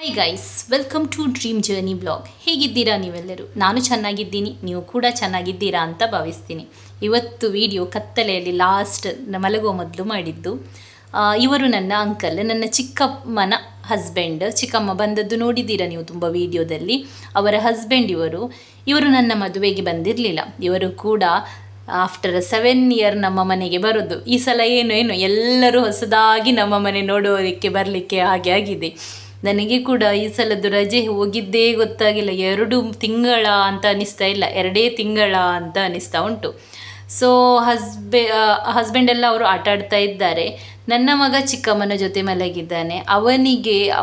High guys, welcome to Dream Journey Blog. ಹೇಗಿದ್ದೀರಾ ನೀವೆಲ್ಲರೂ? ನಾನು ಚೆನ್ನಾಗಿದ್ದೀನಿ, ನೀವು ಕೂಡ ಚೆನ್ನಾಗಿದ್ದೀರಾ ಅಂತ ಭಾವಿಸ್ತೀನಿ. ಇವತ್ತು ವಿಡಿಯೋ ಕತ್ತಲೆಯಲ್ಲಿ ಲಾಸ್ಟ್ ಮಲಗುವ ಮೊದಲು ಮಾಡಿದ್ದು. ಇವರು ನನ್ನ ಅಂಕಲ್, ನನ್ನ ಚಿಕ್ಕಮ್ಮನ ಹಸ್ಬೆಂಡ್. ಚಿಕ್ಕಮ್ಮ ಬಂದದ್ದು ನೋಡಿದ್ದೀರಾ ನೀವು ತುಂಬ ವಿಡಿಯೋದಲ್ಲಿ. ಅವರ ಹಸ್ಬೆಂಡ್ ಇವರು ನನ್ನ ಮದುವೆಗೆ ಬಂದಿರಲಿಲ್ಲ. ಇವರು ಕೂಡ ಆಫ್ಟರ್ 7 ಇಯರ್ ನಮ್ಮ ಮನೆಗೆ ಬರೋದು. ಈ ಸಲ ಏನು ಎಲ್ಲರೂ ಹೊಸದಾಗಿ ನಮ್ಮ ಮನೆ ನೋಡೋದಕ್ಕೆ ಬರಲಿಕ್ಕೆ ಹಾಗೆ ಆಗಿದೆ. ನನಗೆ ಕೂಡ ಈ ಸಲದ್ದು ರಜೆ ಹೋಗಿದ್ದೇ ಗೊತ್ತಾಗಿಲ್ಲ. 2 ತಿಂಗಳ ಅಂತ ಅನಿಸ್ತಾ ಇಲ್ಲ, 2 ತಿಂಗಳ ಅಂತ ಅನಿಸ್ತಾ ಉಂಟು. ಸೊ ಹಸ್ಬೆಂಡ್ ಎಲ್ಲ ಅವರು ಆಟ ಆಡ್ತಾ ಇದ್ದಾರೆ. ನನ್ನ ಮಗ ಚಿಕ್ಕಮ್ಮನ ಜೊತೆ ಮಲಗಿದ್ದಾನೆ.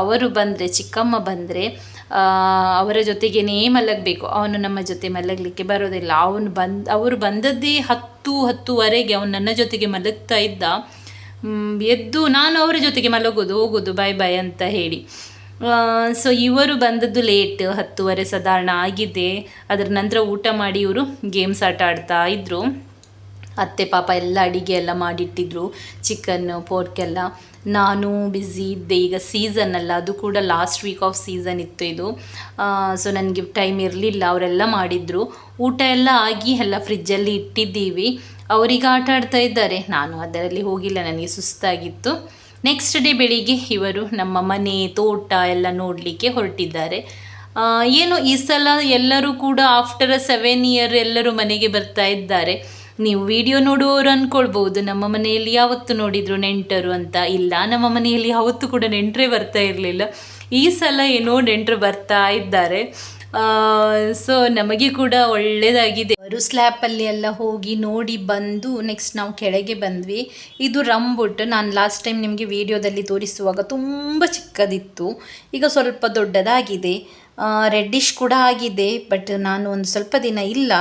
ಅವರು ಬಂದರೆ, ಚಿಕ್ಕಮ್ಮ ಬಂದರೆ ಅವರ ಜೊತೆಗೇನೇ ಮಲಗಬೇಕು. ಅವನು ನಮ್ಮ ಜೊತೆ ಮಲಗಲಿಕ್ಕೆ ಬರೋದಿಲ್ಲ. ಅವರು ಬಂದದ್ದೇ 10:10ವರೆಗೆ ಅವನು ನನ್ನ ಜೊತೆಗೆ ಮಲಗ್ತಾ ಇದ್ದ. ಎದ್ದು ನಾನು ಅವರ ಜೊತೆಗೆ ಹೋಗೋದು ಬಾಯ್ ಬಾಯ್ ಅಂತ ಹೇಳಿ. ಸೊ ಇವರು ಬಂದದ್ದು ಲೇಟ್, 10:30 ಸಾಧಾರಣ ಆಗಿದೆ. ಅದರ ನಂತರ ಊಟ ಮಾಡಿ ಇವರು ಗೇಮ್ಸ್ ಆಟ ಆಡ್ತಾ ಇದ್ದರು. ಅತ್ತೆ ಪಾಪ ಎಲ್ಲ ಅಡಿಗೆ ಎಲ್ಲ ಮಾಡಿಟ್ಟಿದ್ರು, ಚಿಕನ್ ಪೋರ್ಕ್ ಎಲ್ಲ. ನಾನು ಬ್ಯುಸಿ ಇದ್ದೆ. ಈಗ ಸೀಸನ್ ಅಲ್ಲ, ಅದು ಕೂಡ ಲಾಸ್ಟ್ ವೀಕ್ ಆಫ್ ಸೀಸನ್ ಇತ್ತು ಇದು. ಸೊ ನನಗೆ ಟೈಮ್ ಇರಲಿಲ್ಲ. ಅವರೆಲ್ಲ ಮಾಡಿದರು. ಊಟ ಎಲ್ಲ ಆಗಿ ಎಲ್ಲ ಫ್ರಿಜ್ಜಲ್ಲಿ ಇಟ್ಟಿದ್ದೀವಿ. ಅವರೀಗ ಆಟ ಆಡ್ತಾ ಇದ್ದಾರೆ. ನಾನು ಅದರಲ್ಲಿ ಹೋಗಿಲ್ಲ, ನನಗೆ ಸುಸ್ತಾಗಿತ್ತು. ನೆಕ್ಸ್ಟ್ ಡೇ ಬೆಳಿಗ್ಗೆ ಇವರು ನಮ್ಮ ಮನೆ ತೋಟ ಎಲ್ಲ ನೋಡಲಿಕ್ಕೆ ಹೊರಟಿದ್ದಾರೆ. ಏನು ಈ ಸಲ ಎಲ್ಲರೂ ಕೂಡ ಆಫ್ಟರ್ 7 ಇಯರ್ ಎಲ್ಲರೂ ಮನೆಗೆ ಬರ್ತಾ ಇದ್ದಾರೆ. ನೀವು ವಿಡಿಯೋ ನೋಡುವವರು ಅಂದ್ಕೊಳ್ಬೋದು ನಮ್ಮ ಮನೆಯಲ್ಲಿ ಯಾವತ್ತು ನೋಡಿದ್ರು ನೆಂಟರು ಅಂತ. ಇಲ್ಲ, ನಮ್ಮ ಮನೆಯಲ್ಲಿ ಯಾವತ್ತೂ ಕೂಡ ನೆಂಟರೇ ಬರ್ತಾ ಇರಲಿಲ್ಲ. ಈ ಸಲ ಏನೋ ನೆಂಟರು ಬರ್ತಾ ಇದ್ದಾರೆ. ಸೊ ನಮಗೆ ಕೂಡ ಒಳ್ಳೆಯದಾಗಿದೆ. ಅವರು ಸ್ಲ್ಯಾಪಲ್ಲಿ ಎಲ್ಲ ಹೋಗಿ ನೋಡಿ ಬಂದು ನೆಕ್ಸ್ಟ್ ನಾವು ಕೆಳಗೆ ಬಂದ್ವಿ. ಇದು ರಂಬುಟ್. ನಾನು ಲಾಸ್ಟ್ ಟೈಮ್ ನಿಮಗೆ ವಿಡಿಯೋದಲ್ಲಿ ತೋರಿಸುವಾಗ ತುಂಬ ಚಿಕ್ಕದಿತ್ತು, ಈಗ ಸ್ವಲ್ಪ ದೊಡ್ಡದಾಗಿದೆ. ರೆಡ್ಡಿಶ್ ಕೂಡ ಆಗಿದೆ. ಬಟ್ ನಾನು ಒಂದು ಸ್ವಲ್ಪ ದಿನ ಇಲ್ಲ,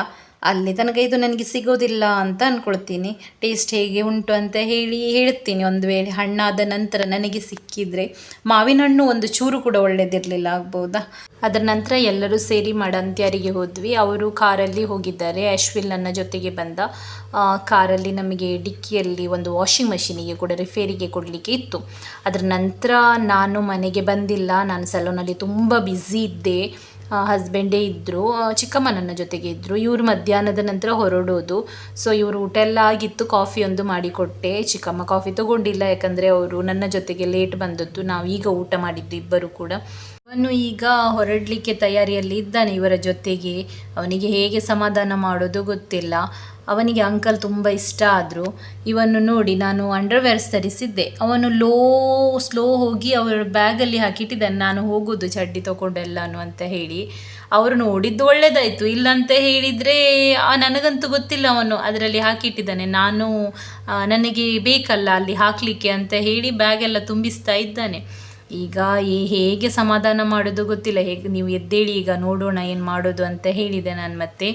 ಅಲ್ಲಿ ತನಕ ಇದು ನನಗೆ ಸಿಗೋದಿಲ್ಲ ಅಂತ ಅಂದ್ಕೊಳ್ತೀನಿ. ಟೇಸ್ಟ್ ಹೇಗೆ ಉಂಟು ಅಂತ ಹೇಳ್ತೀನಿ ಒಂದು ವೇಳೆ ಹಣ್ಣಾದ ನಂತರ ನನಗೆ ಸಿಕ್ಕಿದರೆ. ಮಾವಿನ ಹಣ್ಣು ಒಂದು ಚೂರು ಕೂಡ ಒಳ್ಳೆಯದಿರಲಿಲ್ಲ, ಆಗ್ಬೋದಾ. ಅದರ ನಂತರ ಎಲ್ಲರೂ ಸೇರಿ ಮಡಂತ್ಯಾರಿಗೆ ಹೋದ್ವಿ. ಅವರು ಕಾರಲ್ಲಿ ಹೋಗಿದ್ದಾರೆ. ಅಶ್ವಿಲ್ ನನ್ನ ಜೊತೆಗೆ ಬಂದ. ಕಾರಲ್ಲಿ ನಮಗೆ ಡಿಕ್ಕಿಯಲ್ಲಿ ಒಂದು ವಾಷಿಂಗ್ ಮಷೀನಿಗೆ ಕೂಡ ರಿಪೇರಿಗೆ ಕೊಡಲಿಕ್ಕೆ ಇತ್ತು. ಅದರ ನಂತರ ನಾನು ಮನೆಗೆ ಬಂದಿಲ್ಲ. ನಾನು ಸಲೂನಲ್ಲಿ ತುಂಬ ಬ್ಯುಸಿ ಇದ್ದೆ. ಹಸ್ಬೆಂಡೇ ಇದ್ದರು, ಚಿಕ್ಕಮ್ಮ ನನ್ನ ಜೊತೆಗೆ ಇದ್ದರು. ಇವರು ಮಧ್ಯಾಹ್ನದ ನಂತರ ಹೊರಡೋದು. ಸೊ ಇವರು ಊಟ ಎಲ್ಲ ಆಗಿತ್ತು. ಕಾಫಿ ಒಂದು ಮಾಡಿಕೊಟ್ಟೆ. ಚಿಕ್ಕಮ್ಮ ಕಾಫಿ ತಗೊಂಡಿಲ್ಲ, ಯಾಕಂದರೆ ಅವರು ನನ್ನ ಜೊತೆಗೆ ಲೇಟ್ ಬಂದದ್ದು. ನಾವು ಈಗ ಊಟ ಮಾಡಿದ್ದು ಇಬ್ಬರು ಕೂಡ. ಅವನು ಈಗ ಹೊರಡಲಿಕ್ಕೆ ತಯಾರಿಯಲ್ಲಿ ಇದ್ದಾನೆ ಇವರ ಜೊತೆಗೆ. ಅವನಿಗೆ ಹೇಗೆ ಸಮಾಧಾನ ಮಾಡೋದು ಗೊತ್ತಿಲ್ಲ. ಅವನಿಗೆ ಅಂಕಲ್ ತುಂಬ ಇಷ್ಟ ಆದರು. ಇವನ್ನು ನೋಡಿ ನಾನು ಅಂಡರ್ವೇರ್ಸ್ ತರಿಸಿದ್ದೆ. ಅವನು ಸ್ಲೋ ಹೋಗಿ ಅವರ ಬ್ಯಾಗಲ್ಲಿ ಹಾಕಿಟ್ಟಿದ್ದಾನೆ. ನಾನು ಹೋಗೋದು ಚಡ್ಡಿ ತೊಗೊಂಡೆಲ್ಲಾನು ಅಂತ ಹೇಳಿ. ಅವರು ನೋಡಿದ್ದು ಒಳ್ಳೆಯದಾಯಿತು. ಇಲ್ಲಂತ ಹೇಳಿದರೆ ನನಗಂತೂ ಗೊತ್ತಿಲ್ಲ ಅವನು ಅದರಲ್ಲಿ ಹಾಕಿಟ್ಟಿದ್ದಾನೆ. ನನಗೆ ಬೇಕಲ್ಲ ಅಲ್ಲಿ ಹಾಕಲಿಕ್ಕೆ ಅಂತ ಹೇಳಿ ಬ್ಯಾಗೆಲ್ಲ ತುಂಬಿಸ್ತಾ ಇದ್ದಾನೆ. ಈಗ ಹೇಗೆ ಸಮಾಧಾನ ಮಾಡೋದು ಗೊತ್ತಿಲ್ಲ. ನೀವು ಎದ್ದೇಳಿ ಈಗ ನೋಡೋಣ ಏನು ಮಾಡೋದು ಅಂತ ಹೇಳಿದೆ ನಾನು. ಮತ್ತೆ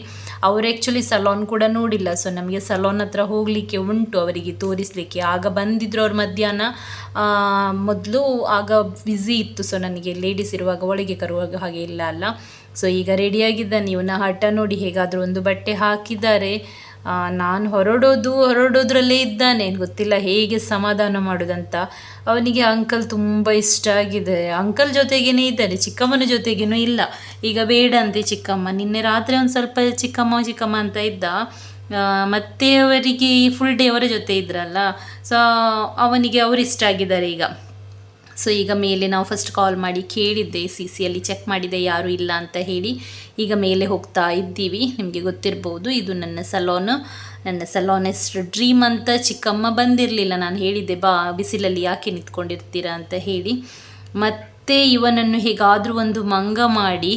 ಅವರು ಆ್ಯಕ್ಚುಲಿ ಸಲೂನ್ ಕೂಡ ನೋಡಿಲ್ಲ. ಸೊ ನಮಗೆ ಸಲೂನ್ ಹತ್ರ ಹೋಗಲಿಕ್ಕೆ ಉಂಟು ಅವರಿಗೆ ತೋರಿಸಲಿಕ್ಕೆ. ಆಗ ಬಂದಿದ್ರು ಅವ್ರು ಮಧ್ಯಾಹ್ನ ಮೊದಲು. ಆಗ ಬ್ಯುಸಿ ಇತ್ತು. ಸೊ ನನಗೆ ಲೇಡೀಸ್ ಇರುವಾಗ ಒಳಗೆ ಕರುವಾಗ ಹಾಗೆ ಇಲ್ಲ ಅಲ್ಲ. ಸೊ ಈಗ ರೆಡಿಯಾಗಿದ್ದಾನೆ. ಇವನ ಹಠ ನೋಡಿ, ಹೇಗಾದರೂ ಒಂದು ಬಟ್ಟೆ ಹಾಕಿದ್ದಾರೆ. ನಾನು ಹೊರಡೋದ್ರಲ್ಲೇ ಇದ್ದಾನೆ. ಗೊತ್ತಿಲ್ಲ ಹೇಗೆ ಸಮಾಧಾನ ಮಾಡೋದಂತ. ಅವನಿಗೆ ಅಂಕಲ್ ತುಂಬ ಇಷ್ಟ ಆಗಿದೆ. ಅಂಕಲ್ ಜೊತೆಗೇ ಇದ್ದಾನೆ, ಚಿಕ್ಕಮ್ಮನ ಜೊತೆಗೇನೂ ಇಲ್ಲ. ಈಗ ಬೇಡ ಅಂತೆ ಚಿಕ್ಕಮ್ಮ. ನಿನ್ನೆ ರಾತ್ರಿ ಒಂದು ಸ್ವಲ್ಪ ಚಿಕ್ಕಮ್ಮ ಅಂತ ಇದ್ದ. ಮತ್ತೆ ಅವರಿಗೆ ಫುಲ್ ಡೇ ಅವರ ಜೊತೆ ಇದ್ರಲ್ಲ. ಸೊ ಅವನಿಗೆ ಅವರು ಇಷ್ಟ ಆಗಿದ್ದಾರೆ ಈಗ. ಸೊ ಈಗ ಮೇಲೆ ನಾವು ಫಸ್ಟ್ ಕಾಲ್ ಮಾಡಿ ಕೇಳಿದ್ದೆ, CCಯಲ್ಲಿ ಚೆಕ್ ಮಾಡಿದೆ, ಯಾರೂ ಇಲ್ಲ ಅಂತ ಹೇಳಿ. ಈಗ ಮೇಲೆ ಹೋಗ್ತಾ ಇದ್ದೀವಿ. ನಿಮಗೆ ಗೊತ್ತಿರ್ಬೋದು, ಇದು ನನ್ನ ಸಲೂನ್ ಹೆಸರು ಡ್ರೀಮ್ ಅಂತ. ಚಿಕ್ಕಮ್ಮ ಬಂದಿರಲಿಲ್ಲ. ನಾನು ಹೇಳಿದ್ದೆ, ಬಾ ಬಿಸಿಲಲ್ಲಿ ಯಾಕೆ ನಿಂತ್ಕೊಂಡಿರ್ತೀರಾ ಅಂತ ಹೇಳಿ. ಮತ್ತು ಇವನನ್ನು ಹೇಗಾದರೂ ಒಂದು ಮಂಗ ಮಾಡಿ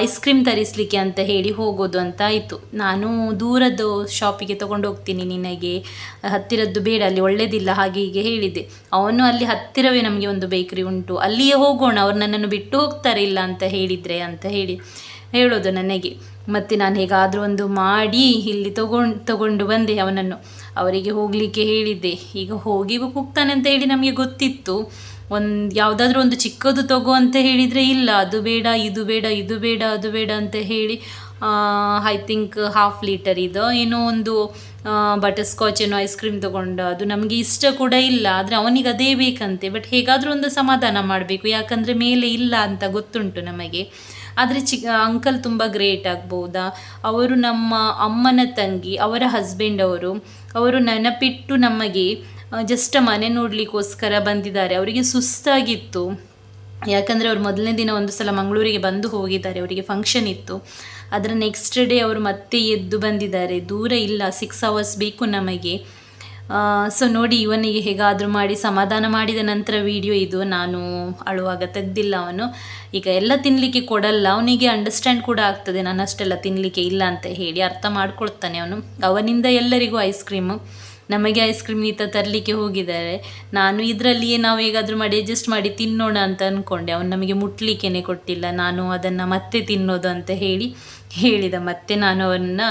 ಐಸ್ ಕ್ರೀಮ್ ತರಿಸಲಿಕ್ಕೆ ಅಂತ ಹೇಳಿ ಹೋಗೋದು ಅಂತ ಆಯಿತು. ನಾನು ದೂರದ್ದು ಶಾಪಿಗೆ ತೊಗೊಂಡು ಹೋಗ್ತೀನಿ, ನಿನಗೆ ಹತ್ತಿರದ್ದು ಬೇಡ, ಅಲ್ಲಿ ಒಳ್ಳೆಯದಿಲ್ಲ ಹಾಗೆ ಹೀಗೆ ಹೇಳಿದ್ದೆ. ಅವನು ಅಲ್ಲಿ ಹತ್ತಿರವೇ ನಮಗೆ ಒಂದು ಬೇಕ್ರಿ ಉಂಟು, ಅಲ್ಲಿಯೇ ಹೋಗೋಣ, ಅವ್ರು ನನ್ನನ್ನು ಬಿಟ್ಟು ಹೋಗ್ತಾರೆ ಇಲ್ಲ ಅಂತ ಹೇಳಿದರೆ ಅಂತ ಹೇಳೋದು ನನಗೆ. ಮತ್ತು ನಾನು ಹೇಗಾದರೂ ಒಂದು ಮಾಡಿ ಇಲ್ಲಿ ತಗೊಂಡು ಬಂದೆ ಅವನನ್ನು. ಅವರಿಗೆ ಹೋಗಲಿಕ್ಕೆ ಹೇಳಿದ್ದೆ. ಈಗ ಹೋಗ್ತಾನೆ ಅಂತ ಹೇಳಿ ನಮಗೆ ಗೊತ್ತಿತ್ತು. ಯಾವುದಾದ್ರೂ ಒಂದು ಚಿಕ್ಕದು ತಗೋ ಅಂತ ಹೇಳಿದರೆ ಇಲ್ಲ, ಅದು ಬೇಡ, ಇದು ಬೇಡ, ಇದು ಬೇಡ, ಅದು ಬೇಡ ಅಂತ ಹೇಳಿ ಐ ಥಿಂಕ್ 1/2 ಲೀಟರ್ ಇದು ಏನೋ ಒಂದು ಬಟರ್ ಸ್ಕಾಚ್ ಏನೋ ಐಸ್ ಕ್ರೀಮ್ ತೊಗೊಂಡು, ಅದು ನಮಗೆ ಇಷ್ಟ ಕೂಡ ಇಲ್ಲ, ಆದರೆ ಅವನಿಗೆ ಅದೇ ಬೇಕಂತೆ. ಬಟ್ ಹೇಗಾದರೂ ಒಂದು ಸಮಾಧಾನ ಮಾಡಬೇಕು, ಯಾಕಂದರೆ ಮೇಲೆ ಇಲ್ಲ ಅಂತ ಗೊತ್ತುಂಟು ನಮಗೆ. ಆದರೆ ಅಂಕಲ್ ತುಂಬ ಗ್ರೇಟ್ ಆಗ್ಬೋದಾ, ಅವರು ನಮ್ಮ ಅಮ್ಮನ ತಂಗಿ, ಅವರ ಹಸ್ಬೆಂಡ್ ಅವರು ನೆನಪಿಟ್ಟು ನಮಗೆ ಜಸ್ಟ್ ಮನೆ ನೋಡಲಿಕ್ಕೋಸ್ಕರ ಬಂದಿದ್ದಾರೆ. ಅವರಿಗೆ ಸುಸ್ತಾಗಿತ್ತು, ಯಾಕಂದರೆ ಅವ್ರು ಮೊದಲನೇ ದಿನ ಒಂದು ಸಲ ಮಂಗಳೂರಿಗೆ ಬಂದು ಹೋಗಿದ್ದಾರೆ, ಅವರಿಗೆ ಫಂಕ್ಷನ್ ಇತ್ತು. ಅದರ ನೆಕ್ಸ್ಟ್ ಡೇ ಅವರು ಮತ್ತೆ ಎದ್ದು ಬಂದಿದ್ದಾರೆ. ದೂರ ಇಲ್ಲ, 6 hours ಬೇಕು ನಮಗೆ. ಸೊ ನೋಡಿ, ಇವನಿಗೆ ಹೇಗಾದರೂ ಮಾಡಿ ಸಮಾಧಾನ ಮಾಡಿದ ನಂತರ ವಿಡಿಯೋ ಇದು. ನಾನು ಅಳುವಾಗ ತೆಗ್ದಿಲ್ಲ ಅವನು. ಈಗ ಎಲ್ಲ ತಿನ್ನಲಿಕ್ಕೆ ಕೊಡಲ್ಲ, ಅವನಿಗೆ ಅಂಡರ್ಸ್ಟ್ಯಾಂಡ್ ಕೂಡ ಆಗ್ತದೆ ನಾನು ಅಷ್ಟೆಲ್ಲ ತಿನ್ನಲಿಕ್ಕೆ ಇಲ್ಲ ಅಂತ ಹೇಳಿ, ಅರ್ಥ ಮಾಡ್ಕೊಳ್ತಾನೆ ಅವನು. ಅವನಿಂದ ಎಲ್ಲರಿಗೂ ಐಸ್ ಕ್ರೀಮು, ನಮಗೆ ಐಸ್ ಕ್ರೀಮ್ ಈತ ತರಲಿಕ್ಕೆ ಹೋಗಿದ್ದಾರೆ. ನಾನು ಇದರಲ್ಲಿಯೇ ನಾವು ಹೇಗಾದರೂ ಮಾಡಿ ಅಡ್ಜಸ್ಟ್ ಮಾಡಿ ತಿನ್ನೋಣ ಅಂತ ಅಂದ್ಕೊಂಡೆ. ಅವನು ನಮಗೆ ಮುಟ್ಲಿಕ್ಕೇ ಕೊಟ್ಟಿಲ್ಲ, ನಾನು ಅದನ್ನು ಮತ್ತೆ ತಿನ್ನೋದು ಅಂತ ಹೇಳಿದ. ಮತ್ತೆ ನಾನು ಅವನ್ನ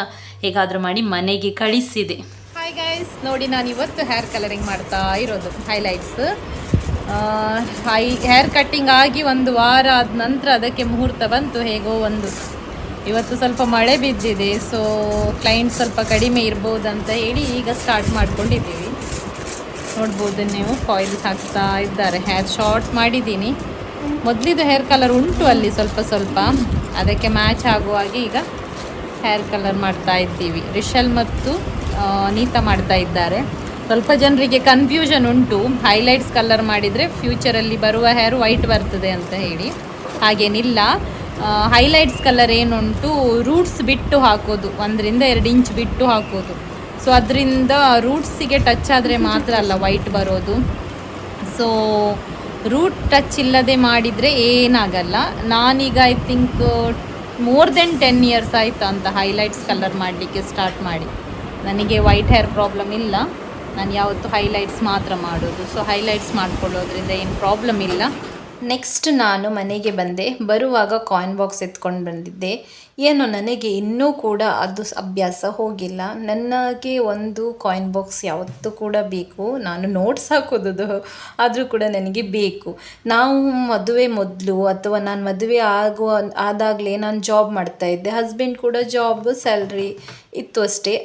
ಹೇಗಾದರೂ ಮಾಡಿ ಮನೆಗೆ ಕಳಿಸಿದೆ. ಹಾಯ್ ಗೈಸ್, ನೋಡಿ ನಾನು ಇವತ್ತು ಹೇರ್ ಕಲರಿಂಗ್ ಮಾಡ್ತಾ ಇರೋದು, ಹೈಲೈಟ್ಸ್. ಹೇರ್ ಕಟ್ಟಿಂಗ್ ಆಗಿ 1 ವಾರ ಆದ ನಂತರ ಅದಕ್ಕೆ ಮುಹೂರ್ತ ಬಂತು. ಹೇಗೋ ಇವತ್ತು ಸ್ವಲ್ಪ ಮಳೆ ಬಿದ್ದಿದೆ, ಸೊ ಕ್ಲೈಂಟ್ ಸ್ವಲ್ಪ ಕಡಿಮೆ ಇರ್ಬೋದಂತ ಹೇಳಿ ಈಗ ಸ್ಟಾರ್ಟ್ ಮಾಡ್ಕೊಂಡಿದ್ದೀವಿ. ನೋಡ್ಬೋದು ನೀವು, ಫಾಯಿಲ್ ಹಾಕ್ತಾ ಇದ್ದಾರೆ. ಹೇರ್ ಶಾರ್ಟ್ ಮಾಡಿದ್ದೀನಿ. ಮೊದಲಿದ್ದು ಹೇರ್ ಕಲರ್ ಉಂಟು ಅಲ್ಲಿ ಸ್ವಲ್ಪ, ಅದಕ್ಕೆ ಮ್ಯಾಚ್ ಆಗುವಾಗಿ ಈಗ ಹೇರ್ ಕಲರ್ ಮಾಡ್ತಾ ಇದ್ದೀವಿ. ರಿಷಲ್ ಮತ್ತು ನೀತಾ ಮಾಡ್ತಾ ಇದ್ದಾರೆ. ಸ್ವಲ್ಪ ಜನರಿಗೆ ಕನ್ಫ್ಯೂಷನ್ ಉಂಟು, ಹೈಲೈಟ್ಸ್ ಕಲರ್ ಮಾಡಿದರೆ ಫ್ಯೂಚರಲ್ಲಿ ಬರುವ ಹೇರ್ ವೈಟ್ ಬರ್ತದೆ ಅಂತ ಹೇಳಿ. ಹಾಗೇನಿಲ್ಲ, ಹೈಲೈಟ್ಸ್ ಕಲರ್ ಏನುಂಟು ರೂಟ್ಸ್ ಬಿಟ್ಟು ಹಾಕೋದು, 1 to 2 ಇಂಚ್ ಬಿಟ್ಟು ಹಾಕೋದು. ಸೊ ಅದರಿಂದ ರೂಟ್ಸಿಗೆ ಟಚ್ ಆದರೆ ಮಾತ್ರ ಅಲ್ಲ ವೈಟ್ ಬರೋದು. ಸೊ ರೂಟ್ ಟಚ್ ಇಲ್ಲದೆ ಮಾಡಿದರೆ ಏನಾಗಲ್ಲ. ನಾನೀಗ I think more than 10 years ಆಯಿತು ಅಂತ ಹೈಲೈಟ್ಸ್ ಕಲರ್ ಮಾಡಲಿಕ್ಕೆ ಸ್ಟಾರ್ಟ್ ಮಾಡಿ. ನನಗೆ ವೈಟ್ ಹೇರ್ ಪ್ರಾಬ್ಲಮ್ ಇಲ್ಲ, ನಾನು ಯಾವತ್ತೂ ಹೈಲೈಟ್ಸ್ ಮಾತ್ರ ಮಾಡೋದು. ಸೊ ಹೈಲೈಟ್ಸ್ ಮಾಡ್ಕೊಳ್ಳೋದ್ರಿಂದ ಏನು ಪ್ರಾಬ್ಲಮ್ ಇಲ್ಲ. ನೆಕ್ಸ್ಟ್ ನಾನು ಮನೆಗೆ ಬಂದೆ. ಬರುವಾಗ ಕಾಯಿನ್ ಬಾಕ್ಸ್ ಎತ್ಕೊಂಡು ಬಂದಿದ್ದೆ. ಏನು ನನಗೆ ಇನ್ನೂ ಕೂಡ ಅದು ಅಭ್ಯಾಸ ಹೋಗಿಲ್ಲ. ನನಗೆ ಒಂದು ಕಾಯಿನ್ ಬಾಕ್ಸ್ ಯಾವತ್ತೂ ಕೂಡ ಬೇಕು. ನಾನು ನೋಟ್ಸ್ ಹಾಕೋದು ಆದರೂ ಕೂಡ ನನಗೆ ಬೇಕು. ನಾವು ಮದುವೆ ಮೊದಲು ಅಥವಾ ನಾನು ಮದುವೆ ಆದಾಗಲೇ ನಾನು ಜಾಬ್ ಮಾಡ್ತಾಯಿದ್ದೆ. ಹಸ್ಬೆಂಡ್ ಕೂಡ ಜಾಬ್, ಸ್ಯಾಲ್ರಿ ಇತ್ತು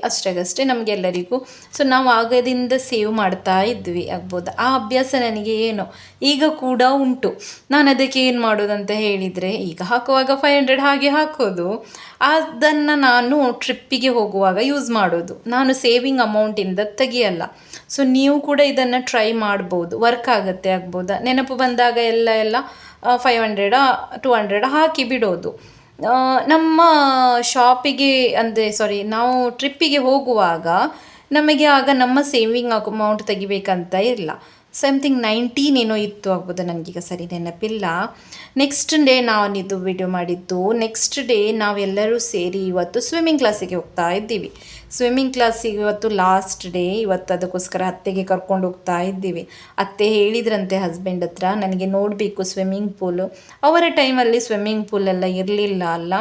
ಅಷ್ಟಾಗಷ್ಟೇ ನಮಗೆಲ್ಲರಿಗೂ. ಸೊ ನಾವು ಆಗದಿಂದ ಸೇವ್ ಮಾಡ್ತಾ ಇದ್ವಿ ಆಗ್ಬೋದು. ಆ ಅಭ್ಯಾಸ ನನಗೆ ಏನೋ ಈಗ ಕೂಡ ಉಂಟು. ನಾನು ಅದಕ್ಕೆ ಏನು ಮಾಡೋದಂತ ಹೇಳಿದರೆ, ಈಗ ಹಾಕುವಾಗ 500 ಹಾಗೆ ಹಾಕೋದು, ಅದನ್ನು ನಾನು ಟ್ರಿಪ್ಪಿಗೆ ಹೋಗುವಾಗ ಯೂಸ್ ಮಾಡೋದು. ನಾನು ಸೇವಿಂಗ್ ಅಮೌಂಟಿಂದ ತೆಗಿಯಲ್ಲ. ಸೊ ನೀವು ಕೂಡ ಇದನ್ನು ಟ್ರೈ ಮಾಡ್ಬೋದು, ವರ್ಕ್ ಆಗುತ್ತೆ ಆಗ್ಬೋದಾ. ನೆನಪು ಬಂದಾಗ ಎಲ್ಲ 500 200 ಹಾಕಿ ಬಿಡೋದು. ನಮ್ಮ ಶಾಪಿಗೆ ನಾವು ಟ್ರಿಪ್ಪಿಗೆ ಹೋಗುವಾಗ ನಮಗೆ ಆಗ ನಮ್ಮ ಸೇವಿಂಗ್ ಅಮೌಂಟ್ ತೆಗಿಬೇಕಂತ ಇಲ್ಲ. ಸಮಥಿಂಗ್ 19 ಏನೋ ಇತ್ತು ಆಗ್ಬೋದು, ನನಗೀಗ ಸರಿ ನೆನಪಿಲ್ಲ. ನೆಕ್ಸ್ಟ್ ಡೇ ನಾನಿದು ವಿಡಿಯೋ ಮಾಡಿದ್ದು. ನೆಕ್ಸ್ಟ್ ಡೇ ನಾವೆಲ್ಲರೂ ಸೇರಿ ಇವತ್ತು ಸ್ವಿಮ್ಮಿಂಗ್ ಕ್ಲಾಸಿಗೆ ಹೋಗ್ತಾ ಇದ್ದೀವಿ. ಸ್ವಿಮ್ಮಿಂಗ್ ಕ್ಲಾಸಿಗೆ ಇವತ್ತು ಲಾಸ್ಟ್ ಡೇ. ಇವತ್ತು ಅದಕ್ಕೋಸ್ಕರ ಅತ್ತೆಗೆ ಕರ್ಕೊಂಡು ಹೋಗ್ತಾ ಇದ್ದೀವಿ. ಅತ್ತೆ ಹೇಳಿದ್ರಂತೆ ಹಸ್ಬೆಂಡ್ ಹತ್ರ, ನನಗೆ ನೋಡಬೇಕು ಸ್ವಿಮ್ಮಿಂಗ್ ಪೂಲು. ಅವರ ಟೈಮಲ್ಲಿ ಸ್ವಿಮ್ಮಿಂಗ್ ಪೂಲೆಲ್ಲ ಇರಲಿಲ್ಲ ಅಲ್ಲ,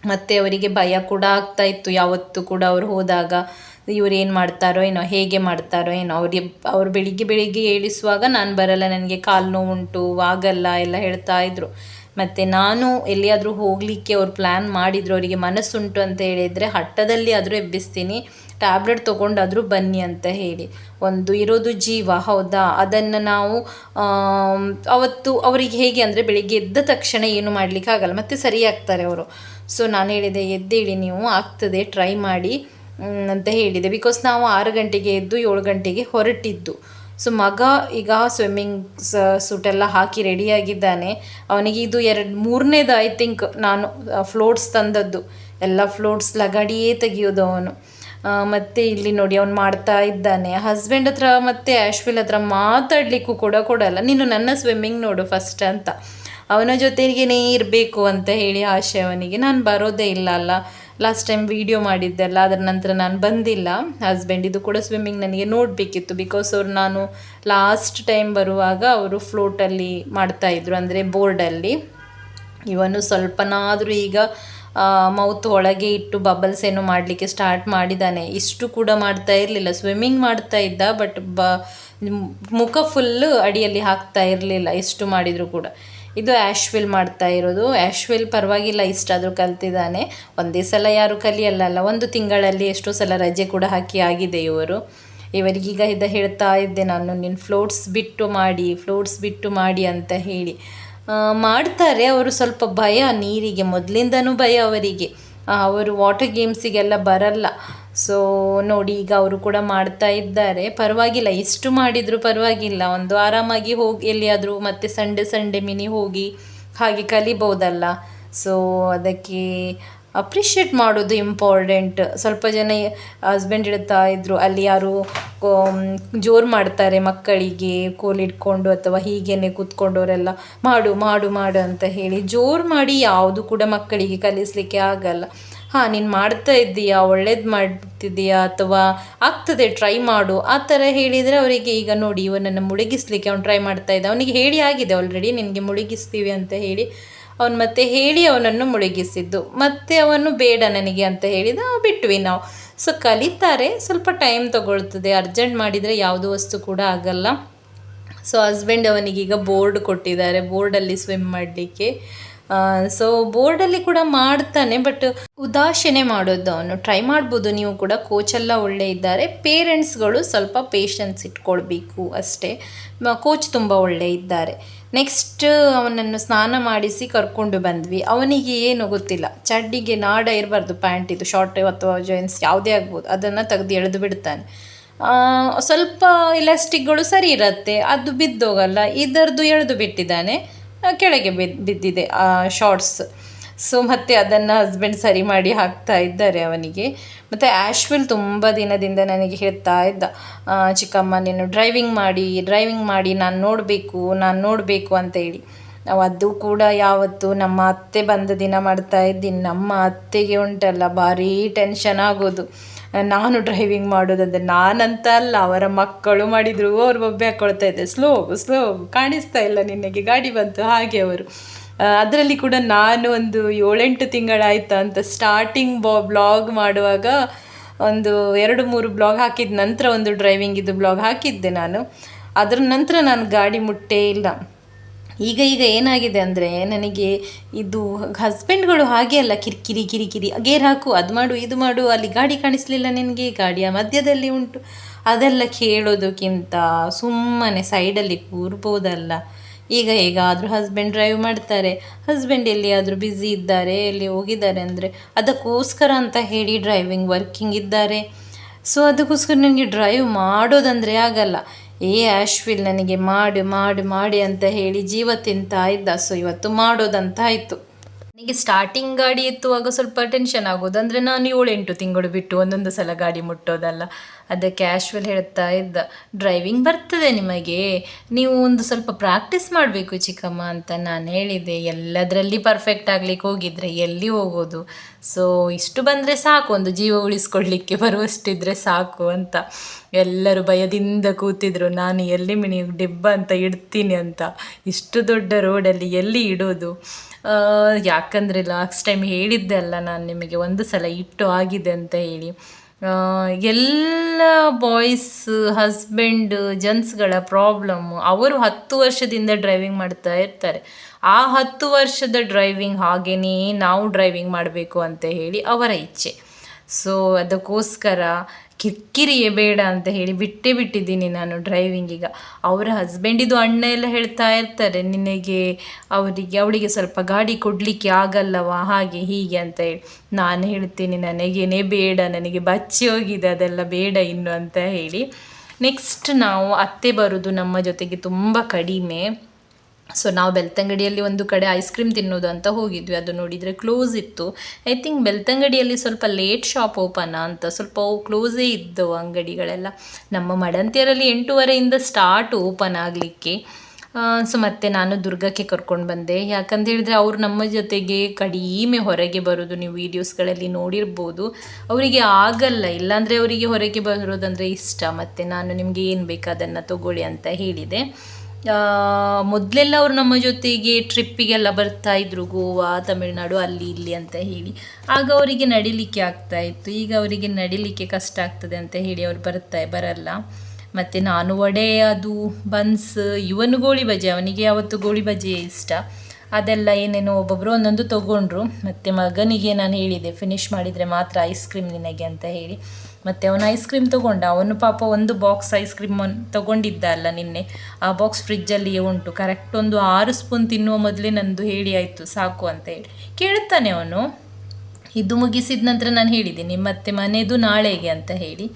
ಮತ್ತು ಅವರಿಗೆ ಭಯ ಕೂಡ ಆಗ್ತಾ ಇತ್ತು. ಯಾವತ್ತೂ ಕೂಡ ಅವ್ರು ಹೋದಾಗ ಇವ್ರು ಏನು ಮಾಡ್ತಾರೋ ಏನೋ, ಹೇಗೆ ಮಾಡ್ತಾರೋ ಏನೋ. ಅವ್ರು ಬೆಳಿಗ್ಗೆ ಏಳಿಸುವಾಗ ನಾನು ಬರಲ್ಲ, ನನಗೆ ಕಾಲು ನೋವುಂಟು, ಆಗಲ್ಲ ಎಲ್ಲ ಹೇಳ್ತಾ ಇದ್ರು. ಮತ್ತು ನಾನು ಎಲ್ಲಿಯಾದರೂ ಹೋಗಲಿಕ್ಕೆ ಅವ್ರು ಪ್ಲ್ಯಾನ್ ಮಾಡಿದ್ರು, ಅವರಿಗೆ ಮನಸ್ಸುಂಟು ಅಂತ ಹೇಳಿದರೆ ಹಠದಲ್ಲಿ ಆದರೂ ಎಬ್ಬಿಸ್ತೀನಿ, ಟ್ಯಾಬ್ಲೆಟ್ ತೊಗೊಂಡಾದರೂ ಬನ್ನಿ ಅಂತ ಹೇಳಿ. ಒಂದು ಇರೋದು ಜೀವ, ಹೌದಾ? ಅದನ್ನು ನಾವು ಅವತ್ತು ಅವರಿಗೆ ಹೇಗೆ ಅಂದರೆ ಬೆಳಿಗ್ಗೆ ಎದ್ದ ತಕ್ಷಣ ಏನು ಮಾಡಲಿಕ್ಕೆ ಆಗಲ್ಲ, ಮತ್ತು ಸರಿಯಾಗ್ತಾರೆ ಅವರು. ಸೊ ನಾನು ಹೇಳಿದೆ, ಎದ್ದೇಳಿ ನೀವು, ಆಗ್ತದೆ, ಟ್ರೈ ಮಾಡಿ ಅಂತ ಹೇಳಿದೆ. ಬಿಕಾಸ್ ನಾವು 6 ಗಂಟೆಗೆ ಎದ್ದು 7 ಗಂಟೆಗೆ ಹೊರಟಿದ್ದು. ಸೊ ಮಗ ಈಗ ಸ್ವಿಮ್ಮಿಂಗ್ ಸೂಟೆಲ್ಲ ಹಾಕಿ ರೆಡಿಯಾಗಿದ್ದಾನೆ. ಅವನಿಗೆ ಇದು 3ನೇದು ಐ ಥಿಂಕ್ ನಾನು ಫ್ಲೋಟ್ಸ್ ತಂದದ್ದು. ಎಲ್ಲ ಫ್ಲೋಟ್ಸ್ ಲಗಾಡಿಯೇ ತೆಗಿಯೋದು ಅವನು. ಮತ್ತು ಇಲ್ಲಿ ನೋಡಿ ಅವನು ಮಾಡ್ತಾ ಇದ್ದಾನೆ. ಹಸ್ಬೆಂಡ್ ಹತ್ರ ಮತ್ತು ಆಶ್ವಿಲ್ ಹತ್ರ ಮಾತಾಡಲಿಕ್ಕೂ ಕೂಡ ಕೊಡಲ್ಲ, ನೀನು ನನ್ನ ಸ್ವಿಮ್ಮಿಂಗ್ ನೋಡು ಫಸ್ಟ್ ಅಂತ. ಅವನ ಜೊತೆಗೇ ಇರಬೇಕು ಅಂತ ಹೇಳಿ ಆಸೆ ಅವನಿಗೆ. ನಾನು ಬರೋದೇ ಇಲ್ಲ ಅಲ್ಲ, ಲಾಸ್ಟ್ ಟೈಮ್ ವೀಡಿಯೋ ಮಾಡಿದ್ದೆಲ್ಲ, ಅದರ ನಂತರ ನಾನು ಬಂದಿಲ್ಲ. ಹಸ್ಬೆಂಡ್ ಇದು ಕೂಡ ಸ್ವಿಮ್ಮಿಂಗ್ ನನಗೆ ನೋಡಬೇಕಿತ್ತು. ಬಿಕಾಸ್ ನಾನು ಲಾಸ್ಟ್ ಟೈಮ್ ಬರುವಾಗ ಅವರು ಫ್ಲೋಟಲ್ಲಿ ಮಾಡ್ತಾಯಿದ್ರು, ಅಂದರೆ ಬೋರ್ಡಲ್ಲಿ. ಇವನು ಸ್ವಲ್ಪನಾದರೂ ಈಗ ಮೌತ್ ಒಳಗೆ ಇಟ್ಟು ಬಬಲ್ಸ್ ಏನೋ ಮಾಡಲಿಕ್ಕೆ ಸ್ಟಾರ್ಟ್ ಮಾಡಿದ್ದಾನೆ. ಇಷ್ಟು ಕೂಡ ಮಾಡ್ತಾ ಇರಲಿಲ್ಲ, ಸ್ವಿಮ್ಮಿಂಗ್ ಮಾಡ್ತಾ ಇದ್ದ, ಬಟ್ ಮುಖ ಫುಲ್ಲು ಅಡಿಯಲ್ಲಿ ಹಾಕ್ತಾ ಇರಲಿಲ್ಲ ಎಷ್ಟು ಮಾಡಿದರೂ ಕೂಡ. ಇದು ಆ್ಯಶ್ವಿಲ್ ಮಾಡ್ತಾ ಇರೋದು. ಆ್ಯಶ್ವಿಲ್ ಪರವಾಗಿಲ್ಲ, ಇಷ್ಟಾದರೂ ಕಲ್ತಿದ್ದಾನೆ. ಒಂದೇ ಸಲ ಯಾರು ಕಲಿಯಲ್ಲ, ಒಂದು ತಿಂಗಳಲ್ಲಿ ಎಷ್ಟೋ ಸಲ ರಜೆ ಕೂಡ ಹಾಕಿ ಆಗಿದೆ ಇವರಿಗೀಗ ಹೇಳ್ತಾ ಇದ್ದೆ ನಾನು, ನೀನು ಫ್ಲೋಟ್ಸ್ ಬಿಟ್ಟು ಮಾಡಿ ಅಂತ ಹೇಳಿ. ಮಾಡ್ತಾರೆ ಅವರು. ಸ್ವಲ್ಪ ಭಯ ನೀರಿಗೆ, ಮೊದಲಿಂದನೂ ಭಯ ಅವರಿಗೆ. ಅವರು ವಾಟರ್ ಗೇಮ್ಸಿಗೆಲ್ಲ ಬರಲ್ಲ. ಸೊ ನೋಡಿ, ಈಗ ಅವರು ಕೂಡ ಮಾಡ್ತಾ ಇದ್ದಾರೆ. ಪರವಾಗಿಲ್ಲ, ಎಷ್ಟು ಮಾಡಿದರೂ ಪರವಾಗಿಲ್ಲ. ಒಂದು ಆರಾಮಾಗಿ ಹೋಗಿ ಎಲ್ಲಿಯಾದರೂ ಮತ್ತೆ ಸಂಡೇ ಮಿನಿ ಹೋಗಿ ಹಾಗೆ ಕಲಿಬೋದಲ್ಲ. ಸೊ ಅದಕ್ಕೆ ಅಪ್ರಿಷಿಯೇಟ್ ಮಾಡೋದು ಇಂಪಾರ್ಟೆಂಟ್. ಸ್ವಲ್ಪ ಜನ ಹಸ್ಬೆಂಡ್ ಹೇಳ್ತಾ ಇದ್ದರು, ಅಲ್ಲಿ ಯಾರು ಜೋರು ಮಾಡ್ತಾರೆ ಮಕ್ಕಳಿಗೆ ಕೋಲಿಟ್ಕೊಂಡು ಅಥವಾ ಹೀಗೇನೆ ಕೂತ್ಕೊಂಡವರೆಲ್ಲ, ಮಾಡು ಮಾಡು ಮಾಡು ಅಂತ ಹೇಳಿ ಜೋರು ಮಾಡಿ ಯಾವುದು ಕೂಡ ಮಕ್ಕಳಿಗೆ ಕಲಿಸಲಿಕ್ಕೆ ಆಗಲ್ಲ. ಹಾಂ, ನೀನು ಮಾಡ್ತಾ ಇದ್ದೀಯಾ, ಒಳ್ಳೇದು ಮಾಡ್ತಿದ್ದೀಯಾ, ಅಥವಾ ಆಗ್ತದೆ ಟ್ರೈ ಮಾಡು, ಆ ಥರ ಹೇಳಿದರೆ ಅವರಿಗೆ. ಈಗ ನೋಡಿ, ಇವನನ್ನು ಮುಳುಗಿಸ್ಲಿಕ್ಕೆ ಅವ್ನು ಟ್ರೈ ಮಾಡ್ತಾ ಇದ್ದ. ಅವನಿಗೆ ಹೇಳಿ ಆಗಿದೆ ಆಲ್ರೆಡಿ, ನಿನಗೆ ಮುಳುಗಿಸ್ತೀವಿ ಅಂತ ಹೇಳಿ. ಅವನು ಮತ್ತೆ ಹೇಳಿ ಅವನನ್ನು ಮುಳುಗಿಸಿದ್ದು. ಮತ್ತೆ ಅವನು ಬೇಡ ನನಗೆ ಅಂತ ಹೇಳಿದ, ಬಿಟ್ವಿ ನಾವು. ಸೊ ಕಲಿತಾರೆ, ಸ್ವಲ್ಪ ಟೈಮ್ ತಗೊಳ್ತದೆ. ಅರ್ಜೆಂಟ್ ಮಾಡಿದರೆ ಯಾವುದೋ ವಸ್ತು ಕೂಡ ಆಗಲ್ಲ. ಸೊ ಹಸ್ಬೆಂಡ್ ಅವನಿಗೀಗ ಬೋರ್ಡ್ ಕೊಟ್ಟಿದ್ದಾರೆ, ಬೋರ್ಡಲ್ಲಿ ಸ್ವಿಮ್ ಮಾಡಲಿಕ್ಕೆ. ಸೊ ಬೋರ್ಡಲ್ಲಿ ಕೂಡ ಮಾಡ್ತಾನೆ, ಬಟ್ ಉದಾಸೀನೆ ಮಾಡೋದು ಅವನು. ಟ್ರೈ ಮಾಡ್ಬೋದು ನೀವು ಕೂಡ, ಕೋಚೆಲ್ಲ ಒಳ್ಳೆ ಇದ್ದಾರೆ. ಪೇರೆಂಟ್ಸ್ಗಳು ಸ್ವಲ್ಪ ಪೇಷನ್ಸ್ ಇಟ್ಕೊಳ್ಬೇಕು ಅಷ್ಟೇ. ಕೋಚ್ ತುಂಬ ಒಳ್ಳೆ ಇದ್ದಾರೆ. ನೆಕ್ಸ್ಟ್ ಅವನನ್ನು ಸ್ನಾನ ಮಾಡಿಸಿ ಕರ್ಕೊಂಡು ಬಂದ್ವಿ. ಅವನಿಗೆ ಏನು ಗೊತ್ತಿಲ್ಲ, ಚಡ್ಡಿಗೆ ನಾಡ ಇರಬಾರ್ದು, ಪ್ಯಾಂಟಿದು ಶಾರ್ಟ್ ಅಥವಾ ಜೀನ್ಸ್ ಯಾವುದೇ ಆಗ್ಬೋದು, ಅದನ್ನು ತೆಗೆದು ಎಳೆದು ಬಿಡ್ತಾನೆ. ಸ್ವಲ್ಪ ಇಲಾಸ್ಟಿಕ್ಗಳು ಸರಿ ಇರುತ್ತೆ, ಅದು ಬಿದ್ದೋಗಲ್ಲ. ಇದರದ್ದು ಎಳೆದು ಬಿಟ್ಟಿದ್ದಾನೆ, ಕೆಳಗೆ ಬಿದ್ದಿದೆ ಶಾರ್ಟ್ಸ್. ಸೊ ಮತ್ತು ಅದನ್ನು ಹಸ್ಬೆಂಡ್ ಸರಿ ಮಾಡಿ ಹಾಕ್ತಾ ಇದ್ದಾರೆ ಅವನಿಗೆ. ಮತ್ತು ಆ್ಯಶ್ವಿಲ್ ತುಂಬ ದಿನದಿಂದ ನನಗೆ ಹೇಳ್ತಾ ಇದ್ದ, ಚಿಕ್ಕಮ್ಮ ನೀನು ಡ್ರೈವಿಂಗ್ ಮಾಡಿ ನಾನು ನೋಡಬೇಕು ಅಂತ ಹೇಳಿ. ನಾವು ಅದು ಕೂಡ ಯಾವತ್ತು ನಮ್ಮ ಅತ್ತೆ ಬಂದ ದಿನ ಮಾಡ್ತಾ ಇದ್ದೀನಿ. ನಮ್ಮ ಅತ್ತೆಗೆ ಉಂಟಲ್ಲ ಭಾರೀ ಟೆನ್ಷನ್ ಆಗೋದು ನಾನು ಡ್ರೈವಿಂಗ್ ಮಾಡೋದಂದರೆ. ನಾನಂತ ಅಲ್ಲ, ಅವರ ಮಕ್ಕಳು ಮಾಡಿದರು, ಅವ್ರು ಬೊಬ್ಬೆ ಹಾಕ್ಕೊಳ್ತಾ ಇದ್ದೆ, ಸ್ಲೋ ಕಾಣಿಸ್ತಾ ಇಲ್ಲ ನಿನಗೆ, ಗಾಡಿ ಬಂತು, ಹಾಗೆ ಅವರು. ಅದರಲ್ಲಿ ಕೂಡ ನಾನು ಒಂದು 7-8 ತಿಂಗಳಾಯ್ತಾ ಅಂತ ಸ್ಟಾರ್ಟಿಂಗ್ ಬ್ಲಾಗ್ ಮಾಡುವಾಗ ಒಂದು 2-3 ಬ್ಲಾಗ್ ಹಾಕಿದ ನಂತರ ಒಂದು ಡ್ರೈವಿಂಗಿದ್ದು ಬ್ಲಾಗ್ ಹಾಕಿದ್ದೆ ನಾನು. ಅದರ ನಂತರ ನಾನು ಗಾಡಿ ಮುಟ್ಟೇ ಇಲ್ಲ. ಈಗ ಏನಾಗಿದೆ ಅಂದರೆ, ನನಗೆ ಇದು ಹಸ್ಬೆಂಡ್ಗಳು ಹಾಗೆ ಅಲ್ಲ, ಕಿರಿಕಿರಿ, ಗೇರ್ ಹಾಕು, ಅದು ಮಾಡು, ಇದು ಮಾಡು, ಅಲ್ಲಿ ಗಾಡಿ ಕಾಣಿಸ್ಲಿಲ್ಲ ನಿನಗೆ, ಗಾಡಿಯ ಮಧ್ಯದಲ್ಲಿ ಉಂಟು, ಅದೆಲ್ಲ ಕೇಳೋದಕ್ಕಿಂತ ಸುಮ್ಮನೆ ಸೈಡಲ್ಲಿ ಕೂರ್ಬೋದಲ್ಲ. ಈಗ ಹೇಗಾದರೂ ಹಸ್ಬೆಂಡ್ ಡ್ರೈವ್ ಮಾಡ್ತಾರೆ, ಹಸ್ಬೆಂಡ್ ಎಲ್ಲಿಯಾದರೂ ಬ್ಯುಸಿ ಇದ್ದಾರೆ, ಎಲ್ಲಿ ಹೋಗಿದ್ದಾರೆ ಅಂದರೆ ಅದಕ್ಕೋಸ್ಕರ ಅಂತ ಹೇಳಿ ಡ್ರೈವಿಂಗ್ ವರ್ಕಿಂಗ್ ಇದ್ದಾರೆ. ಸೊ ಅದಕ್ಕೋಸ್ಕರ ನನಗೆ ಡ್ರೈವ್ ಮಾಡೋದಂದರೆ ಆಗಲ್ಲ. ಆ್ಯಶ್ವಿಲ್ ನನಗೆ ಮಾಡಿ ಅಂತ ಹೇಳಿ ಜೀವ ತಿಂತಾ ಇದ್ದ. ಸೊ ಇವತ್ತು ಮಾಡೋದಂತ ಆಯಿತು. ನನಗೆ ಸ್ಟಾರ್ಟಿಂಗ್ ಗಾಡಿ ಎತ್ತುವಾಗ ಸ್ವಲ್ಪ ಟೆನ್ಷನ್ ಆಗೋದು, ಅಂದರೆ ನಾನು 7-8 ತಿಂಗಳು ಬಿಟ್ಟು ಒಂದೊಂದು ಸಲ ಗಾಡಿ ಮುಟ್ಟೋದಲ್ಲ. ಅದಕ್ಕೆ ಆ್ಯಶ್ವಿಲ್ ಹೇಳ್ತಾ ಇದ್ದ, ಡ್ರೈವಿಂಗ್ ಬರ್ತದೆ ನಿಮಗೆ, ನೀವು ಒಂದು ಸ್ವಲ್ಪ ಪ್ರಾಕ್ಟೀಸ್ ಮಾಡಬೇಕು ಚಿಕ್ಕಮ್ಮ ಅಂತ ನಾನು ಹೇಳಿದೆ. ಎಲ್ಲದರಲ್ಲಿ ಪರ್ಫೆಕ್ಟ್ ಆಗಲಿಕ್ಕೆ ಹೋಗಿದ್ರೆ ಎಲ್ಲಿ ಹೋಗೋದು. ಸೊ ಇಷ್ಟು ಬಂದರೆ ಸಾಕು, ಒಂದು ಜೀವ ಉಳಿಸ್ಕೊಳ್ಲಿಕ್ಕೆ ಬರುವಷ್ಟಿದ್ರೆ ಸಾಕು ಅಂತ. ಎಲ್ಲರೂ ಭಯದಿಂದ ಕೂತಿದ್ರು, ನಾನು ಎಲ್ಲಿ ಡಿಬ್ಬ ಅಂತ ಇಡ್ತೀನಿ ಅಂತ. ಇಷ್ಟು ದೊಡ್ಡ ರೋಡಲ್ಲಿ ಎಲ್ಲಿ ಇಡೋದು? ಯಾಕಂದರೆ ಲಾಸ್ಟ್ ಟೈಮ್ ಹೇಳಿದ್ದೆ ಅಲ್ಲ ನಾನು ನಿಮಗೆ, ಒಂದು ಸಲ ಇಟ್ಟು ಆಗಿದೆ ಅಂತ ಹೇಳಿ. ಎಲ್ಲ ಬಾಯ್ಸ್ ಹಸ್ಬೆಂಡ್ ಜೆಂಟ್ಸ್ಗಳ ಪ್ರಾಬ್ಲಮ್ಮು, ಅವರು 10 ವರ್ಷದಿಂದ ಡ್ರೈವಿಂಗ್ ಮಾಡ್ತಾ ಇರ್ತಾರೆ. ಆ 10 ವರ್ಷದ ಡ್ರೈವಿಂಗ್ ಹಾಗೆಯೇ ನಾವು ಡ್ರೈವಿಂಗ್ ಮಾಡಬೇಕು ಅಂತ ಹೇಳಿ ಅವರ ಇಚ್ಛೆ. ಸೊ ಅದಕ್ಕೋಸ್ಕರ ಕಿರಿಕಿರಿಯೇ ಬೇಡ ಅಂತ ಹೇಳಿ ಬಿಟ್ಟಿದ್ದೀನಿ ನಾನು ಡ್ರೈವಿಂಗೀಗ. ಅವರ ಹಸ್ಬೆಂಡಿದು ಅಣ್ಣ ಎಲ್ಲ ಹೇಳ್ತಾ ಇರ್ತಾರೆ, ನಿನಗೆ ಅವಳಿಗೆ ಸ್ವಲ್ಪ ಗಾಡಿ ಕೊಡಲಿಕ್ಕೆ ಆಗಲ್ಲವಾ, ಹಾಗೆ ಹೀಗೆ ಅಂತ ಹೇಳಿ. ನಾನು ಹೇಳ್ತೀನಿ, ನನಗೇನೇ ಬೇಡ, ನನಗೆ ಬಚ್ಚಿ ಹೋಗಿದೆ, ಅದೆಲ್ಲ ಬೇಡ ಇನ್ನು ಅಂತ ಹೇಳಿ. ನೆಕ್ಸ್ಟ್ ನಾವು ಅತ್ತೆ ಬರೋದು ನಮ್ಮ ಜೊತೆಗೆ ತುಂಬ ಕಡಿಮೆ. ಸೊ ನಾವು ಬೆಳ್ತಂಗಡಿಯಲ್ಲಿ ಒಂದು ಕಡೆ ಐಸ್ ಕ್ರೀಮ್ ತಿನ್ನೋದು ಅಂತ ಹೋಗಿದ್ವಿ. ಅದು ನೋಡಿದರೆ ಕ್ಲೋಸ್ ಇತ್ತು. ಐ ಥಿಂಕ್ ಬೆಳ್ತಂಗಡಿಯಲ್ಲಿ ಸ್ವಲ್ಪ ಲೇಟ್ ಶಾಪ್ ಓಪನ್ ಅಂತ, ಸ್ವಲ್ಪ ಕ್ಲೋಸೇ ಇದ್ದವು ಅಂಗಡಿಗಳೆಲ್ಲ. ನಮ್ಮ ಮಡಂತಿಯರಲ್ಲಿ 8:30 ಸ್ಟಾರ್ಟ್ ಓಪನ್ ಆಗಲಿಕ್ಕೆ. ಸೊ ಮತ್ತು ನಾನು ದುರ್ಗಕ್ಕೆ ಕರ್ಕೊಂಡು ಬಂದೆ. ಯಾಕಂತ ಹೇಳಿದ್ರೆ ಅವರು ನಮ್ಮ ಜೊತೆಗೆ ಕಡಿಮೆ ಹೊರಗೆ ಬರೋದು, ನೀವು ವೀಡಿಯೋಸ್ಗಳಲ್ಲಿ ನೋಡಿರ್ಬೋದು. ಅವರಿಗೆ ಆಗಲ್ಲ, ಇಲ್ಲಾಂದರೆ ಅವರಿಗೆ ಹೊರಗೆ ಬರೋದಂದರೆ ಇಷ್ಟ. ಮತ್ತು ನಾನು ನಿಮಗೆ ಏನು ಬೇಕು ಅದನ್ನು ತಗೊಳ್ಳಿ ಅಂತ ಹೇಳಿದೆ. ಮೊದಲೆಲ್ಲ ಅವರು ನಮ್ಮ ಜೊತೆಗೆ ಟ್ರಿಪ್ಪಿಗೆಲ್ಲ ಬರ್ತಾಯಿದ್ರು, ಗೋವಾ, ತಮಿಳ್ನಾಡು, ಅಲ್ಲಿ ಇಲ್ಲಿ ಅಂತ ಹೇಳಿ. ಆಗ ಅವರಿಗೆ ನಡಿಲಿಕ್ಕೆ ಆಗ್ತಾಯಿತ್ತು. ಈಗ ಅವರಿಗೆ ನಡಿಲಿಕ್ಕೆ ಕಷ್ಟ ಆಗ್ತದೆ ಅಂತ ಹೇಳಿ ಅವರು ಬರಲ್ಲ. ಮತ್ತು ನಾನು ವಡೆ, ಅದು ಬನ್ಸ್, ಇವನು ಗೋಳಿ ಬಜೆ, ಅವನಿಗೆ ಯಾವತ್ತು ಗೋಳಿ ಬಜೆಯೇ ಇಷ್ಟ. ಅದೆಲ್ಲ ಏನೇನೋ ಒಬ್ಬೊಬ್ಬರು ಒಂದೊಂದು ತೊಗೊಂಡ್ರು. ಮತ್ತು ಮಗನಿಗೆ ನಾನು ಹೇಳಿದೆ ಫಿನಿಷ್ ಮಾಡಿದರೆ ಮಾತ್ರ ಐಸ್ ಕ್ರೀಮ್ ನಿನಗೆ ಅಂತ ಹೇಳಿ. ಮತ್ತು ಅವನು ಐಸ್ ಕ್ರೀಮ್ ತೊಗೊಂಡ. ಅವನು ಪಾಪ ಒಂದು ಬಾಕ್ಸ್ ಐಸ್ ಕ್ರೀಮ್ ತೊಗೊಂಡಿದ್ದ ಅಲ್ಲ ನಿನ್ನೆ, ಆ ಬಾಕ್ಸ್ ಫ್ರಿಜ್ಜಲ್ಲಿಯೇ ಉಂಟು. ಕರೆಕ್ಟ್ ಒಂದು 6 ಸ್ಪೂನ್ ತಿನ್ನುವ ಮೊದಲೇ ನಂದು ಹೇಳಿ ಆಯಿತು ಸಾಕು ಅಂತ ಹೇಳಿ ಕೇಳುತ್ತಾನೆ ಅವನು. ಇದು ಮುಗಿಸಿದ ನಂತರ ನಾನು ಹೇಳಿದ್ದೀನಿ ಮತ್ತೆ ಮನೆಯದು ನಾಳೆಗೆ ಅಂತ ಹೇಳಿ.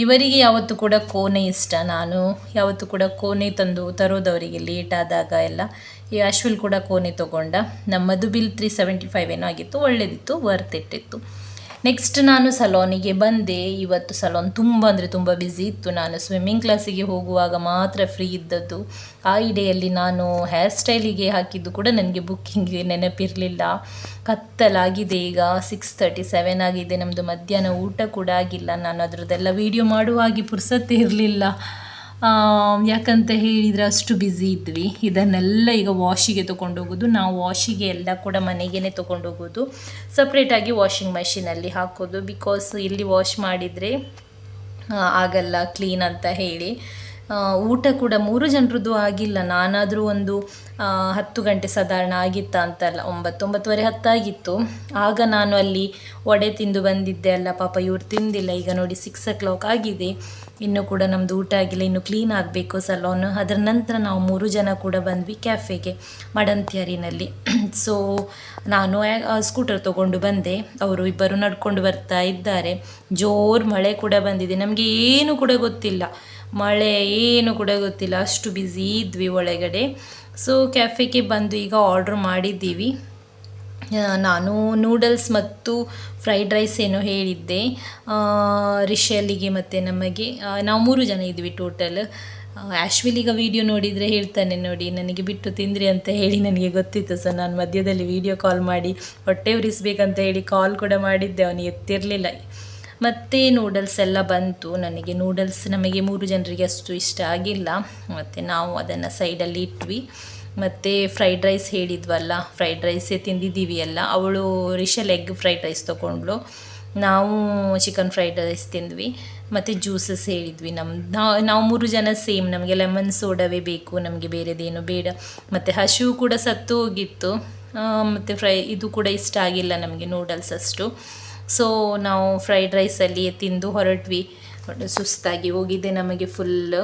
ಇವರಿಗೆ ಯಾವತ್ತೂ ಕೂಡ ಕೋನೆ ಇಷ್ಟ. ನಾನು ಯಾವತ್ತೂ ಕೂಡ ಕೋನೆ ತರೋದವರಿಗೆ ಲೇಟ್ ಆದಾಗ ಎಲ್ಲ. ಈ ಅಶ್ವಿಲ್ ಕೂಡ ಕೋನೆ ತೊಗೊಂಡ. ನಮ್ಮದು ಬಿಲ್ 375 ಏನೋ ಆಗಿತ್ತು, ಒಳ್ಳೆದಿತ್ತು, ವರ್ತ್ ಇಟ್ಟಿತ್ತು. ನೆಕ್ಸ್ಟ್ ನಾನು ಸಲೋನಿಗೆ ಬಂದೆ. ಇವತ್ತು ಸಲೋನ್ ತುಂಬ ಅಂದರೆ ತುಂಬ ಬ್ಯುಸಿ ಇತ್ತು. ನಾನು ಸ್ವಿಮ್ಮಿಂಗ್ ಕ್ಲಾಸಿಗೆ ಹೋಗುವಾಗ ಮಾತ್ರ ಫ್ರೀ ಇದ್ದದ್ದು. ಆ ಇಡೆಯಲ್ಲಿ ನಾನು ಹೇರ್ ಸ್ಟೈಲಿಗೆ ಹಾಕಿದ್ದು ಕೂಡ ನನಗೆ ಬುಕ್ಕಿಂಗ್ಗೆ ನೆನಪಿರಲಿಲ್ಲ. ಕತ್ತಲಾಗಿದೆ, ಈಗ 6:37 ಆಗಿದೆ. ನಮ್ಮದು ಮಧ್ಯಾಹ್ನ ಊಟ ಕೂಡ ಆಗಿಲ್ಲ. ನಾನು ಅದರದ್ದೆಲ್ಲ ವೀಡಿಯೋ ಮಾಡುವಾಗಿ ಪುರ್ಸತ್ತೇ ಇರಲಿಲ್ಲ. ಯಾಕಂತ ಹೇಳಿದರೆ ಅಷ್ಟು ಬ್ಯುಸಿ ಇದ್ವಿ. ಇದನ್ನೆಲ್ಲ ಈಗ ವಾಶಿಗೆ ತೊಗೊಂಡೋಗೋದು. ನಾವು ವಾಶಿಗೆ ಎಲ್ಲ ಕೂಡ ಮನೆಗೇ ತೊಗೊಂಡೋಗೋದು. ಸಪ್ರೇಟಾಗಿ ವಾಷಿಂಗ್ ಮಷೀನಲ್ಲಿ ಹಾಕೋದು. ಬಿಕಾಸ್ ಇಲ್ಲಿ ವಾಶ್ ಮಾಡಿದರೆ ಆಗಲ್ಲ ಕ್ಲೀನ್ ಅಂತ ಹೇಳಿ. ಊಟ ಕೂಡ 3 ಜನರದ್ದು ಆಗಿಲ್ಲ. ನಾನಾದರೂ ಒಂದು 10 ಗಂಟೆ ಸಾಧಾರಣ ಆಗಿತ್ತಾ ಅಂತಲ್ಲ, 9:30 10 ಆಗಿತ್ತು. ಆಗ ನಾನು ಅಲ್ಲಿ ವಡೆ ತಿಂದು ಬಂದಿದ್ದೆ ಅಲ್ಲ, ಪಾಪ ಇವ್ರು ತಿಂದಿಲ್ಲ. ಈಗ ನೋಡಿ 6 o'clock ಆಗಿದೆ, ಇನ್ನೂ ಕೂಡ ನಮ್ಮದು ಊಟ ಆಗಿಲ್ಲ. ಇನ್ನು ಕ್ಲೀನ್ ಆಗಬೇಕು ಸಲೋನು. ಅದರ ನಂತರ ನಾವು 3 ಜನ ಕೂಡ ಬಂದ್ವಿ ಕ್ಯಾಫೆಗೆ ಮಡಂತ್ಯಾರಿನಲ್ಲಿ. ಸೊ ನಾನು ಸ್ಕೂಟರ್ ತೊಗೊಂಡು ಬಂದೆ. ಅವರು ಇಬ್ಬರು ನಡ್ಕೊಂಡು ಬರ್ತಾ ಇದ್ದಾರೆ. ಜೋರು ಮಳೆ ಕೂಡ ಬಂದಿದೆ. ನಮಗೆ ಏನು ಕೂಡ ಗೊತ್ತಿಲ್ಲ, ಮಳೆ ಏನು ಕೂಡ ಗೊತ್ತಿಲ್ಲ, ಅಷ್ಟು ಬ್ಯುಸಿ ಇದ್ವಿ ಒಳಗಡೆ. ಸೊ ಕ್ಯಾಫೆಗೆ ಬಂದು ಈಗ ಆರ್ಡ್ರ್ ಮಾಡಿದ್ದೀವಿ. ನಾನು ನೂಡಲ್ಸ್ ಮತ್ತು ಫ್ರೈಡ್ ರೈಸ್ ಏನೋ ಹೇಳಿದ್ದೆ ರಿಷಲಿಗೆ ಮತ್ತು ನಮಗೆ. ನಾವು 3 ಜನ ಇದ್ವಿ ಟೋಟಲ್. ಆ್ಯಶ್ವಿಲ್ ಈಗ ವೀಡಿಯೋ ನೋಡಿದರೆ ಹೇಳ್ತಾನೆ, ನೋಡಿ ನನಗೆ ಬಿಟ್ಟು ತಿಂದ್ರಿ ಅಂತ ಹೇಳಿ. ನನಗೆ ಗೊತ್ತಿತ್ತು. ಸೊ ನಾನು ಮಧ್ಯದಲ್ಲಿ ವೀಡಿಯೋ ಕಾಲ್ ಮಾಡಿ ಹೊಟ್ಟೆ ಉರಿಸ್ಬೇಕಂತ ಹೇಳಿ ಕಾಲ್ ಕೂಡ ಮಾಡಿದ್ದೆ, ಅವನು ಎತ್ತಿರಲಿಲ್ಲ. ಮತ್ತು ನೂಡಲ್ಸ್ ಎಲ್ಲ ಬಂತು. ನನಗೆ ನೂಡಲ್ಸ್ ನಮಗೆ 3 ಜನರಿಗೆ ಅಷ್ಟು ಇಷ್ಟ ಆಗಿಲ್ಲ, ಮತ್ತು ನಾವು ಅದನ್ನು ಸೈಡಲ್ಲಿ ಇಟ್ವಿ. ಮತ್ತು ಫ್ರೈಡ್ ರೈಸ್ ಹೇಳಿದ್ವಲ್ಲ, ಫ್ರೈಡ್ ರೈಸೇ ತಿಂದಿದ್ದೀವಿ ಎಲ್ಲ. ಅವಳು ರಿಷಲ್ ಎಗ್ ಫ್ರೈಡ್ ರೈಸ್ ತೊಗೊಂಡ್ಳು, ನಾವು ಚಿಕನ್ ಫ್ರೈಡ್ ರೈಸ್ ತಿಂದ್ವಿ. ಮತ್ತು ಜ್ಯೂಸಸ್ ಹೇಳಿದ್ವಿ. ನಾವು 3 ಜನ ಸೇಮ್. ನಮಗೆ ಲೆಮನ್ ಸೋಡವೇ ಬೇಕು, ನಮಗೆ ಬೇರೆದೇನು ಬೇಡ. ಮತ್ತು ಹಸಿವು ಕೂಡ ಸತ್ತು ಹೋಗಿತ್ತು. ಮತ್ತು ಇದು ಕೂಡ ಇಷ್ಟ ಆಗಿಲ್ಲ ನಮಗೆ ನೂಡಲ್ಸ್ ಅಷ್ಟು. ಸೊ ನಾವು ಫ್ರೈಡ್ ರೈಸಲ್ಲಿ ತಿಂದು ಹೊರಟ್ವಿ. ಸುಸ್ತಾಗಿ ಹೋಗಿದೆ ನಮಗೆ ಫುಲ್ಲು.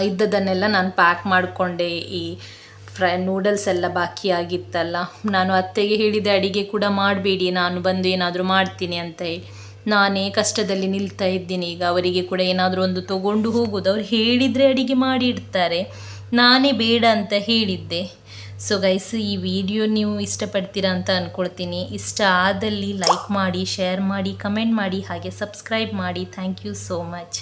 ಇದ್ದದನ್ನೆಲ್ಲ ನಾನು ಪ್ಯಾಕ್ ಮಾಡಿಕೊಂಡೆ. ಈ ನೂಡಲ್ಸ್ ಎಲ್ಲ ಬಾಕಿ ಆಗಿತ್ತಲ್ಲ, ನಾನು ಅತ್ತೆಗೆ ಹೇಳಿದೆ ಅಡಿಗೆ ಕೂಡ ಮಾಡಬೇಡಿ, ನಾನು ಬಂದು ಏನಾದರೂ ಮಾಡ್ತೀನಿ ಅಂತ ಹೇಳಿ. ನಾನೇ ಕಷ್ಟದಲ್ಲಿ ನಿಲ್ತಾ ಇದ್ದೀನಿ. ಈಗ ಅವರಿಗೆ ಕೂಡ ಏನಾದರೂ ಒಂದು ತೊಗೊಂಡು ಹೋಗೋದು. ಅವ್ರು ಹೇಳಿದರೆ ಅಡಿಗೆ ಮಾಡಿ ಇಡ್ತಾರೆ, ನಾನೇ ಬೇಡ ಅಂತ ಹೇಳಿದ್ದೆ. ಸೊ ಗೈಸ್, ಈ ವಿಡಿಯೋ ನೀವು ಇಷ್ಟಪಡ್ತೀರಾ ಅಂತ ಅಂದ್ಕೊಳ್ತೀನಿ. ಇಷ್ಟ ಆದಲ್ಲಿ ಲೈಕ್ ಮಾಡಿ, ಶೇರ್ ಮಾಡಿ, ಕಮೆಂಟ್ ಮಾಡಿ, ಹಾಗೆ ಸಬ್ಸ್ಕ್ರೈಬ್ ಮಾಡಿ. Thank you so much.